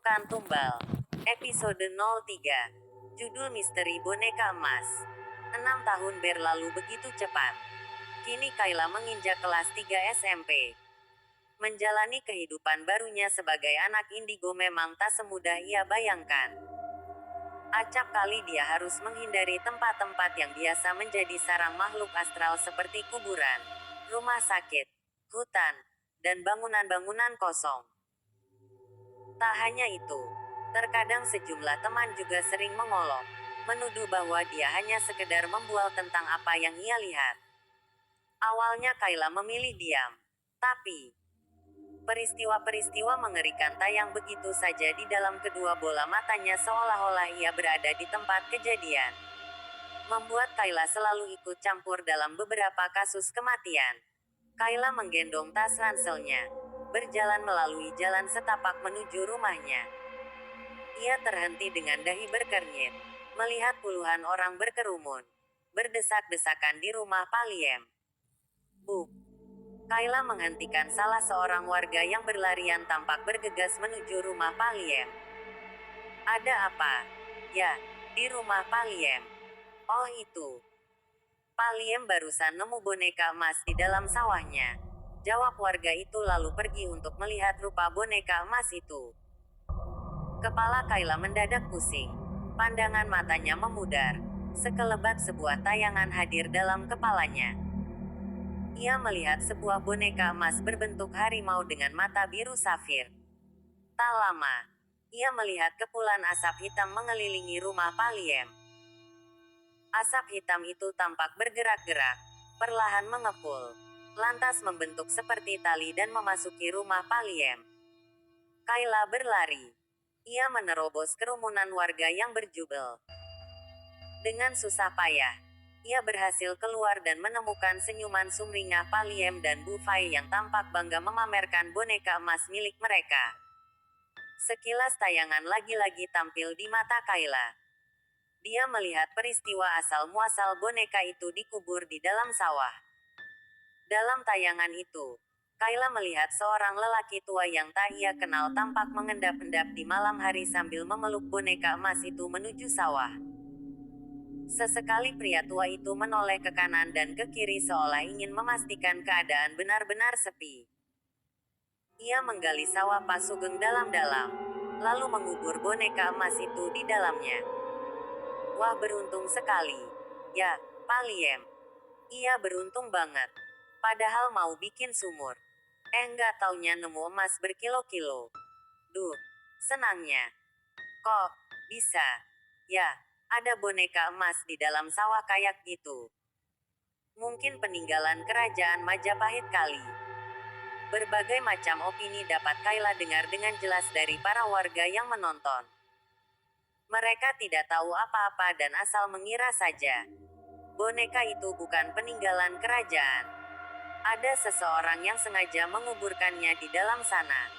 Pasukan Tumbal. Episode 03. Judul Misteri Boneka Emas. 6 tahun berlalu begitu cepat. Kini Kayla menginjak kelas 3 SMP. Menjalani kehidupan barunya sebagai anak indigo memang tak semudah ia bayangkan. Acap kali dia harus menghindari tempat-tempat yang biasa menjadi sarang makhluk astral seperti kuburan, rumah sakit, hutan, dan bangunan-bangunan kosong. Tak hanya itu, terkadang sejumlah teman juga sering mengolok, menuduh bahwa dia hanya sekedar membual tentang apa yang ia lihat. Awalnya Kayla memilih diam, tapi peristiwa-peristiwa mengerikan tayang begitu saja di dalam kedua bola matanya seolah-olah ia berada di tempat kejadian. Membuat Kayla selalu ikut campur dalam beberapa kasus kematian. Kayla menggendong tas ranselnya, berjalan melalui jalan setapak menuju rumahnya. Ia terhenti dengan dahi berkernyit, melihat puluhan orang berkerumun, berdesak-desakan di rumah Paliem. Buk! Kayla menghentikan salah seorang warga yang berlarian tampak bergegas menuju rumah Paliem. Ada apa? Ya, di rumah Paliem. Oh itu. Paliem barusan nemu boneka emas di dalam sawahnya. Jawab warga itu lalu pergi untuk melihat rupa boneka emas itu. Kepala Kayla mendadak pusing. Pandangan matanya memudar. Sekelebat sebuah tayangan hadir dalam kepalanya. Ia melihat sebuah boneka emas berbentuk harimau dengan mata biru safir. Tak lama, ia melihat kepulan asap hitam mengelilingi rumah Paliem. Asap hitam itu tampak bergerak-gerak, perlahan mengepul, lantas membentuk seperti tali dan memasuki rumah Paliem. Kayla berlari. Ia menerobos kerumunan warga yang berjubel. Dengan susah payah, ia berhasil keluar dan menemukan senyuman sumringah Paliem dan Bu Fai yang tampak bangga memamerkan boneka emas milik mereka. Sekilas tayangan lagi-lagi tampil di mata Kayla. Dia melihat peristiwa asal-muasal boneka itu dikubur di dalam sawah. Dalam tayangan itu, Kayla melihat seorang lelaki tua yang tak ia kenal tampak mengendap-endap di malam hari sambil memeluk boneka emas itu menuju sawah. Sesekali pria tua itu menoleh ke kanan dan ke kiri seolah ingin memastikan keadaan benar-benar sepi. Ia menggali sawah Pak Sugeng dalam-dalam, lalu mengubur boneka emas itu di dalamnya. Wah, beruntung sekali. Ya, Paliem. Ia beruntung banget. Padahal mau bikin sumur. Nggak taunya nemu emas berkilo-kilo. Duh, senangnya. Kok bisa? Ya, ada boneka emas di dalam sawah kayak gitu. Mungkin peninggalan kerajaan Majapahit kali. Berbagai macam opini dapat Kayla dengar dengan jelas dari para warga yang menonton. Mereka tidak tahu apa-apa dan asal mengira saja. Boneka itu bukan peninggalan kerajaan. Ada seseorang yang sengaja menguburkannya di dalam sana.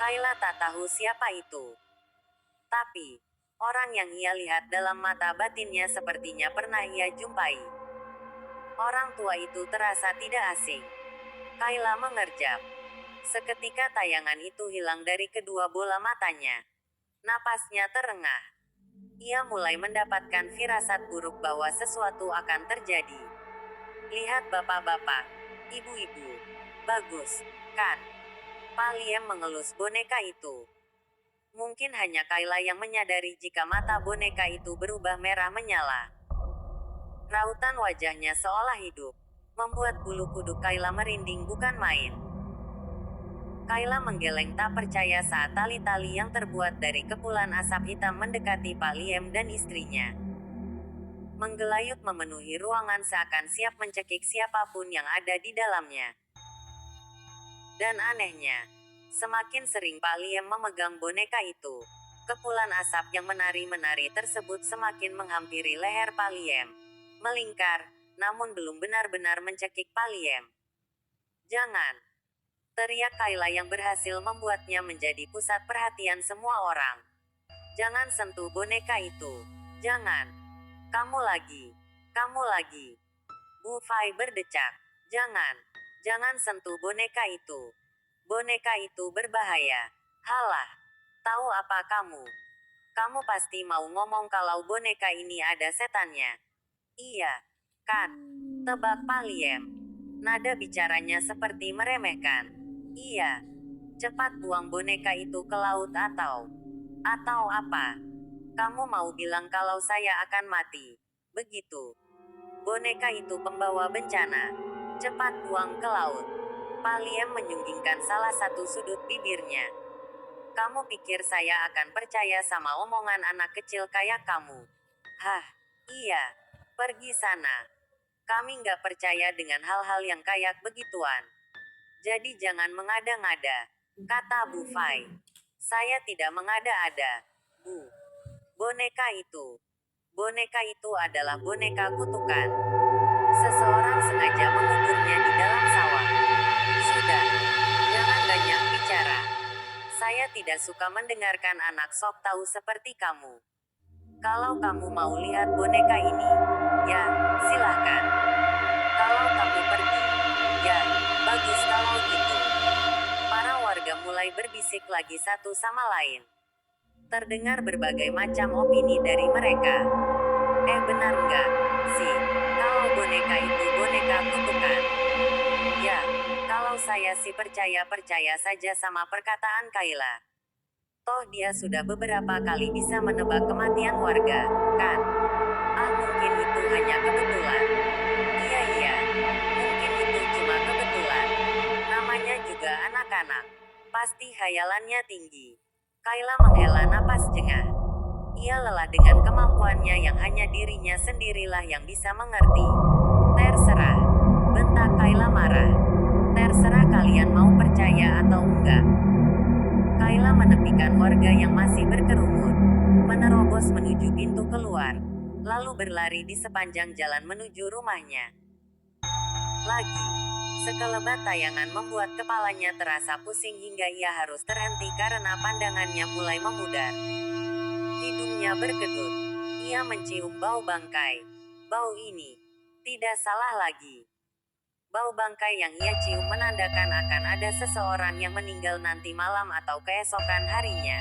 Kayla tak tahu siapa itu. Tapi, orang yang ia lihat dalam mata batinnya sepertinya pernah ia jumpai. Orang tua itu terasa tidak asing. Kayla mengerjap. Seketika tayangan itu hilang dari kedua bola matanya. Napasnya terengah. Ia mulai mendapatkan firasat buruk bahwa sesuatu akan terjadi. Lihat bapak-bapak, ibu-ibu. Bagus, kan? Paliem mengelus boneka itu. Mungkin hanya Kayla yang menyadari jika mata boneka itu berubah merah menyala. Rautan wajahnya seolah hidup, membuat bulu kuduk Kayla merinding bukan main. Kayla menggeleng tak percaya saat tali-tali yang terbuat dari kepulan asap hitam mendekati Paliem dan istrinya. Menggelayut memenuhi ruangan seakan siap mencekik siapapun yang ada di dalamnya. Dan anehnya, semakin sering Paliem memegang boneka itu, kepulan asap yang menari-menari tersebut semakin menghampiri leher Paliem. Melingkar, namun belum benar-benar mencekik Paliem. Jangan! Teriak Kayla yang berhasil membuatnya menjadi pusat perhatian semua orang. Jangan sentuh boneka itu. Jangan. Kamu lagi. Kamu lagi. Bu Fai berdecak. Jangan. Jangan sentuh boneka itu. Boneka itu berbahaya. Halah. Tahu apa kamu? Kamu pasti mau ngomong kalau boneka ini ada setannya. Iya, kan? Tebak Paliem. Nada bicaranya seperti meremehkan. Iya, cepat buang boneka itu ke laut atau apa? Kamu mau bilang kalau saya akan mati? Begitu. Boneka itu pembawa bencana. Cepat buang ke laut. Paliem menyunggingkan salah satu sudut bibirnya. Kamu pikir saya akan percaya sama omongan anak kecil kayak kamu? Hah, iya. Pergi sana. Kami nggak percaya dengan hal-hal yang kayak begituan. Jadi jangan mengada-ngada, kata Bu Fai. Saya tidak mengada-ada, Bu. Boneka itu. Boneka itu adalah boneka kutukan. Seseorang sengaja menguburnya di dalam sawah. Sudah, jangan banyak bicara. Saya tidak suka mendengarkan anak sok tahu seperti kamu. Kalau kamu mau lihat boneka ini, ya, silahkan. Kalau kamu pergi, ya, bagus kalau gitu. Para warga mulai berbisik lagi satu sama lain. Terdengar berbagai macam opini dari mereka. Benar nggak sih, kalau boneka itu boneka kutukan? Ya, kalau saya sih percaya-percaya saja sama perkataan Kayla. Toh dia sudah beberapa kali bisa menebak kematian warga, kan? Mungkin itu hanya kebetulan. Iya, mungkin itu cuma kebetulan. Namanya juga anak-anak. Pasti khayalannya tinggi. Kayla menghela napas jengah. Ia lelah dengan kemampuannya yang hanya dirinya sendirilah yang bisa mengerti. Terserah. Bentak Kayla marah. Terserah kalian mau percaya atau enggak. Kayla menepikan warga yang masih berkerumun. Menerobos menuju pintu keluar. Lalu berlari di sepanjang jalan menuju rumahnya. Lagi. Sekelebat tayangan membuat kepalanya terasa pusing hingga ia harus terhenti karena pandangannya mulai memudar. Hidungnya berkedut. Ia mencium bau bangkai. Bau ini tidak salah lagi. Bau bangkai yang ia cium menandakan akan ada seseorang yang meninggal nanti malam atau keesokan harinya.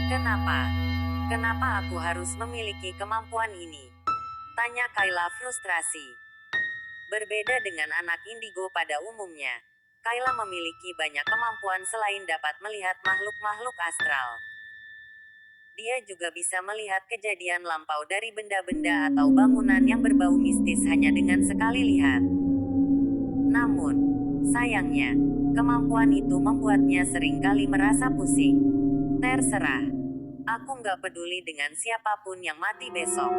Kenapa? Kenapa aku harus memiliki kemampuan ini? Tanya Kayla frustrasi. Berbeda dengan anak indigo pada umumnya, Kayla memiliki banyak kemampuan selain dapat melihat makhluk-makhluk astral. Dia juga bisa melihat kejadian lampau dari benda-benda atau bangunan yang berbau mistis hanya dengan sekali lihat. Namun, sayangnya, kemampuan itu membuatnya seringkali merasa pusing. Terserah. Aku nggak peduli dengan siapapun yang mati besok.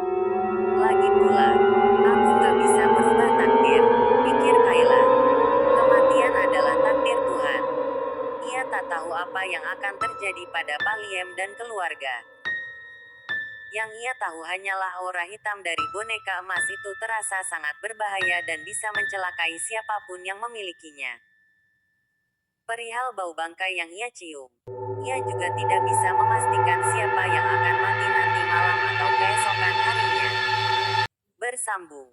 Lagi pula, aku nggak bisa merubah takdir, pikir Kayla. Kematian adalah takdir Tuhan. Ia tak tahu apa yang akan terjadi pada Paliem dan keluarga. Yang ia tahu hanyalah aura hitam dari boneka emas itu terasa sangat berbahaya dan bisa mencelakai siapapun yang memilikinya. Perihal bau bangkai yang ia cium, ia juga tidak bisa memastikan siapa yang akan mati nanti malam atau keesokan harinya. Bersambung.